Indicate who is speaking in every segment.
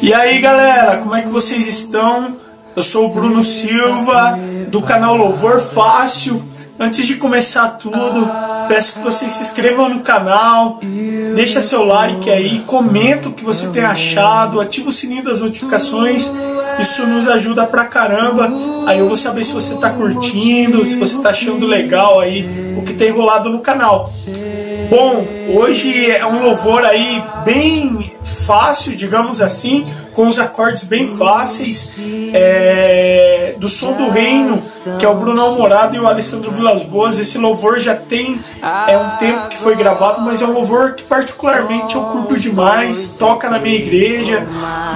Speaker 1: E aí galera, como é que vocês estão? Eu sou o Bruno Silva, do canal Louvor Fácil. Antes de começar tudo, peço que vocês se inscrevam no canal, deixa seu like aí, comenta o que você tem achado, ativa o sininho das notificações, isso nos ajuda pra caramba. Aí eu vou saber se você tá curtindo, se você tá achando legal aí o que tem rolado no canal. Bom, hoje é um louvor aí bem fácil, digamos assim, com os acordes bem fáceis, do Som do Reino, que é o Bruno Morado e o Alessandro Vilas Boas. Esse louvor já tem um tempo que foi gravado, mas é um louvor que particularmente eu curto demais, toca na minha igreja,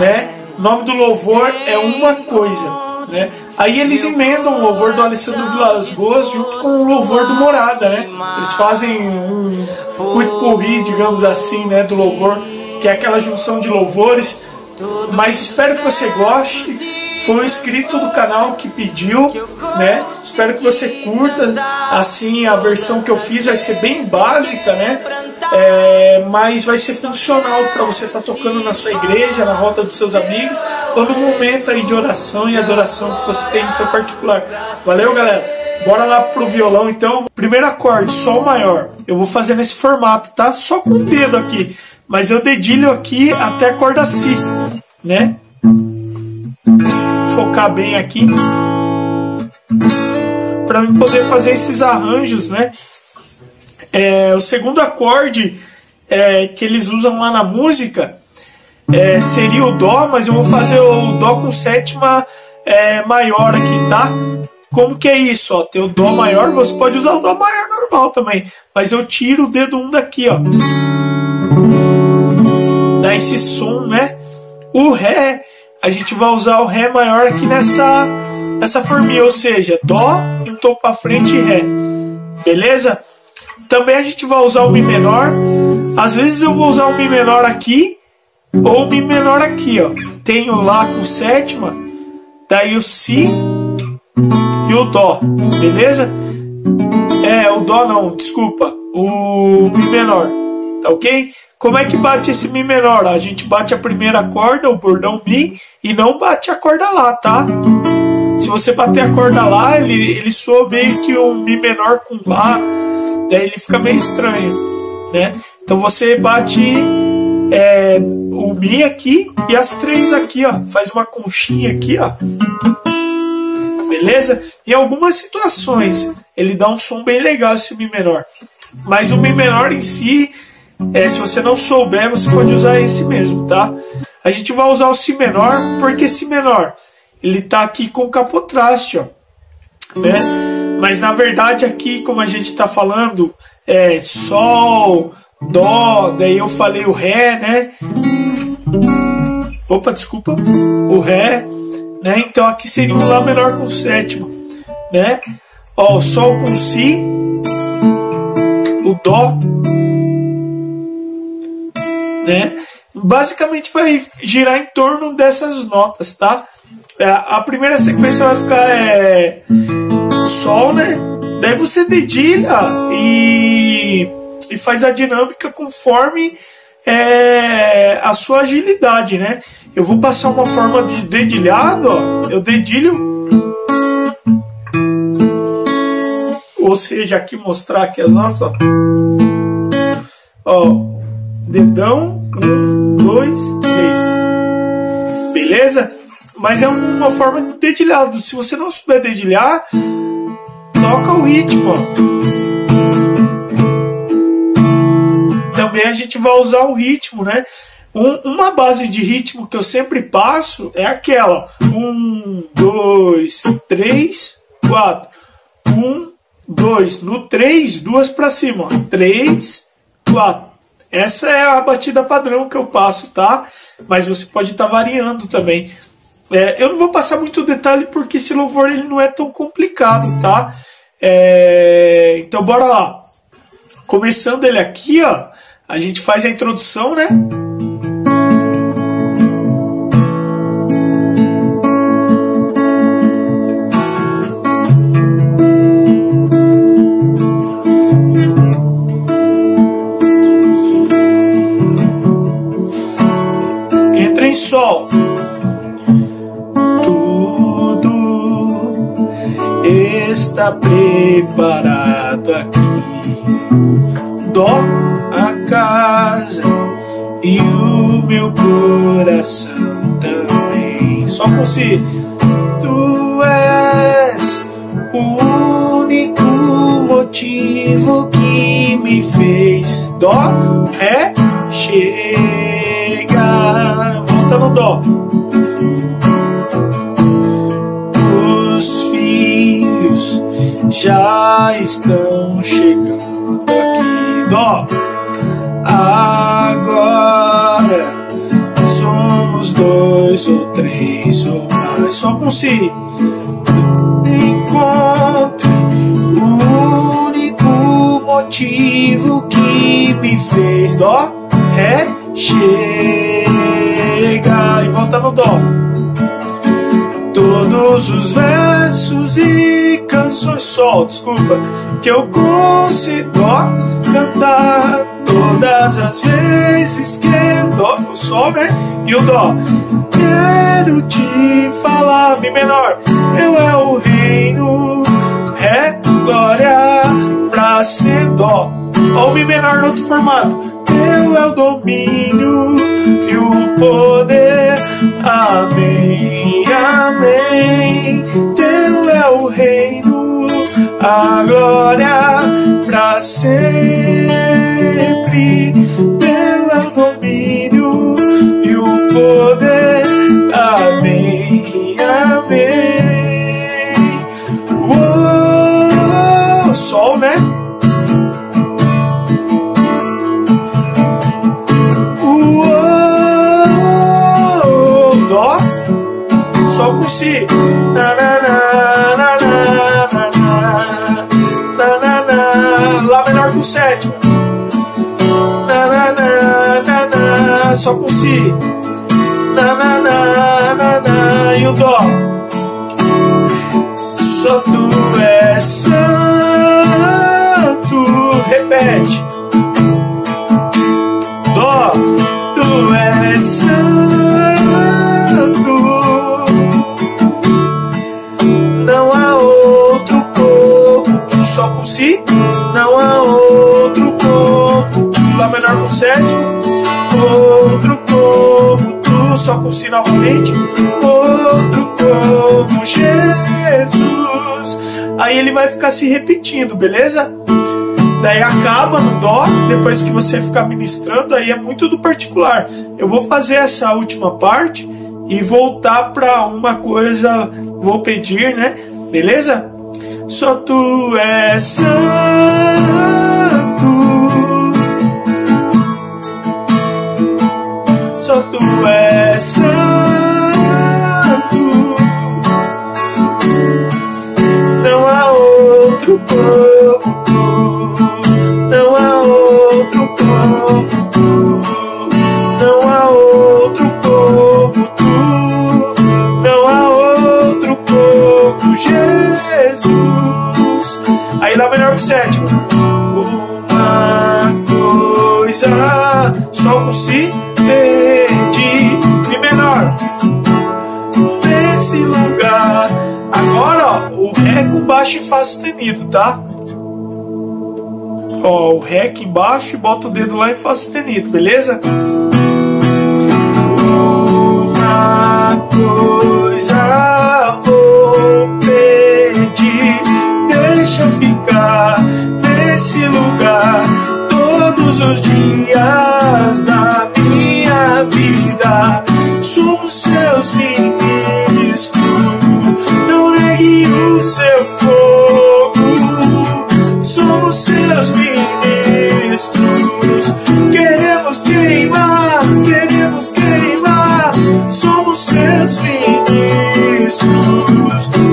Speaker 1: né? O nome do louvor é Uma Coisa, né? Aí eles emendam o louvor do Alessandro Vilas Boas junto com o louvor do Morada, né? Eles fazem um put-pourri, digamos assim, né, do louvor, que é aquela junção de louvores. Mas espero que você goste. Foi um inscrito do canal que pediu, né? Espero que você curta. Assim, a versão que eu fiz vai ser bem básica, né? Mas vai ser funcional para você estar tocando na sua igreja, na roda dos seus amigos, ou no momento aí de oração e adoração que você tem no seu particular. Valeu, galera? Bora lá pro violão, então. Primeiro acorde, Sol maior. Eu vou fazer nesse formato, tá? Só com o dedo aqui. Mas eu dedilho aqui até a corda Si, né? Focar bem aqui para eu poder fazer esses arranjos, né? O segundo acorde que eles usam lá na música seria o Dó, mas eu vou fazer o Dó com sétima maior aqui, tá? Como que é isso? Ó, tem o Dó maior, você pode usar o Dó maior normal também, mas eu tiro o dedo 1 daqui, ó. Dá esse som, né? O Ré, a gente vai usar o Ré maior aqui nessa forminha, ou seja, Dó, um tom para frente e Ré. Beleza? Também a gente vai usar o Mi menor. Às vezes eu vou usar o Mi menor aqui ou o Mi menor aqui, ó. Tenho Lá com sétima, daí o Si e o Dó, beleza? O Dó não, desculpa, o Mi menor, tá ok? Como é que bate esse Mi menor? A gente bate a primeira corda, o bordão Mi, e não bate a corda Lá, tá? Se você bater a corda Lá, ele soa meio que um Mi menor com Lá, daí ele fica meio estranho, né? Então você bate o Mi aqui e as três aqui, ó. Faz uma conchinha aqui, ó. Beleza? Em algumas situações, ele dá um som bem legal esse Mi menor. Mas o Mi menor em si... se você não souber, você pode usar esse mesmo, tá? A gente vai usar o Si menor, porque Si menor, ele tá aqui com capotraste, ó, né? Mas na verdade aqui, como a gente tá falando, Sol, Dó, daí eu falei o Ré, né? Opa, desculpa, o Ré, né? Então aqui seria um Lá menor com sétima, né? Ó, o Sol com Si, o Dó, né? Basicamente vai girar em torno dessas notas, tá? A primeira sequência vai ficar Sol, né? Daí você dedilha e faz a dinâmica conforme a sua agilidade, né? Eu vou passar uma forma de dedilhado, ó. Eu dedilho, ou seja, aqui mostrar aqui as nossas, ó. Dedão, 1, 2, 3. Beleza? Mas é uma forma de dedilhado. Se você não souber dedilhar, toca o ritmo, ó. Também a gente vai usar o ritmo, né? Uma base de ritmo que eu sempre passo é aquela, ó. 1, 2, 3, 4. 1, 2. No 3, duas para cima, ó. 3, 4. Essa é a batida padrão que eu passo, tá? Mas você pode estar variando também. Eu não vou passar muito detalhe porque esse louvor ele não é tão complicado, tá? Então bora lá. Começando ele aqui, ó, a gente faz a introdução, né? Sol, Dó. Tudo está preparado aqui. Dó, a casa e o meu coração também. Só com si. Tu és o único motivo que me fez. Dó, Ré, chega. Volta no Dó. Os filhos já estão chegando aqui. Dó. Agora somos 2 ou 3 ou mais. Só com si. Encontre o único motivo que me fez. Dó, Ré, chega. E volta no Dó. Todos os versos e canções, Sol, desculpa, que eu consigo cantar todas as vezes que Dó, o Sol, né? E o Dó. Quero te falar, Mi menor, eu é o reino, Ré, glória, pra ser Dó. Ó o Mi menor no outro formato. Teu é o domínio e o poder, amém, amém. Teu é o reino, a glória pra sempre. Teu é o domínio e o poder, amém, amém. Uou, Sol, né? Sol com si. Na, na, na, na, na, na, na, na. Lá menor com sétima. Na, na, na, na, na. Sol com si. Na, na, na, na, na. E o Dó. Só tu és santo. Repete. Dó. Tu és santo. Sol com si, não há outro como tu. Lá menor com sétimo, outro como tu. Sol com si novamente, outro como Jesus. Aí ele vai ficar se repetindo, beleza? Daí acaba no Dó, depois que você ficar ministrando, aí é muito do particular. Eu vou fazer essa última parte e voltar para uma coisa, vou pedir, né? Beleza? Só tu és santo, só tu és santo, não há outro como tu, não há outro como tu, não há outro como tu, não há outro como Jesus. Aí lá menor que sétimo. Uma coisa, Sol com si, pedi, Mi menor. Nesse lugar. Agora, ó, o Ré com baixo em Fá sustenido, tá? Ó, o Ré aqui embaixo e bota o dedo lá em Fá sustenido, beleza? Uma coisa vou pedir. Deixa ficar nesse lugar todos os dias da minha vida. Somos seus ministros, não negue o seu fogo. Somos seus ministros, queremos queimar, queremos queimar. Somos seus ministros,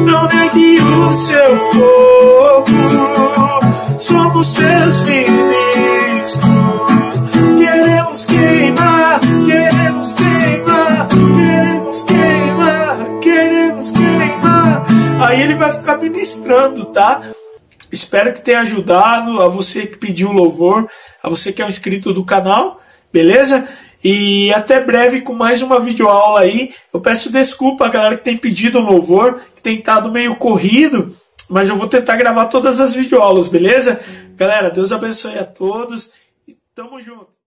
Speaker 1: não negue o seu fogo. Somos seus ministros, queremos queimar, queremos queimar, queremos queimar, queremos queimar. Aí ele vai ficar ministrando, tá? Espero que tenha ajudado a você que pediu louvor, a você que é um inscrito do canal, beleza? E até breve com mais uma videoaula aí. Eu peço desculpa a galera que tem pedido um louvor, que tem estado meio corrido, mas eu vou tentar gravar todas as videoaulas, beleza? Galera, Deus abençoe a todos e tamo junto.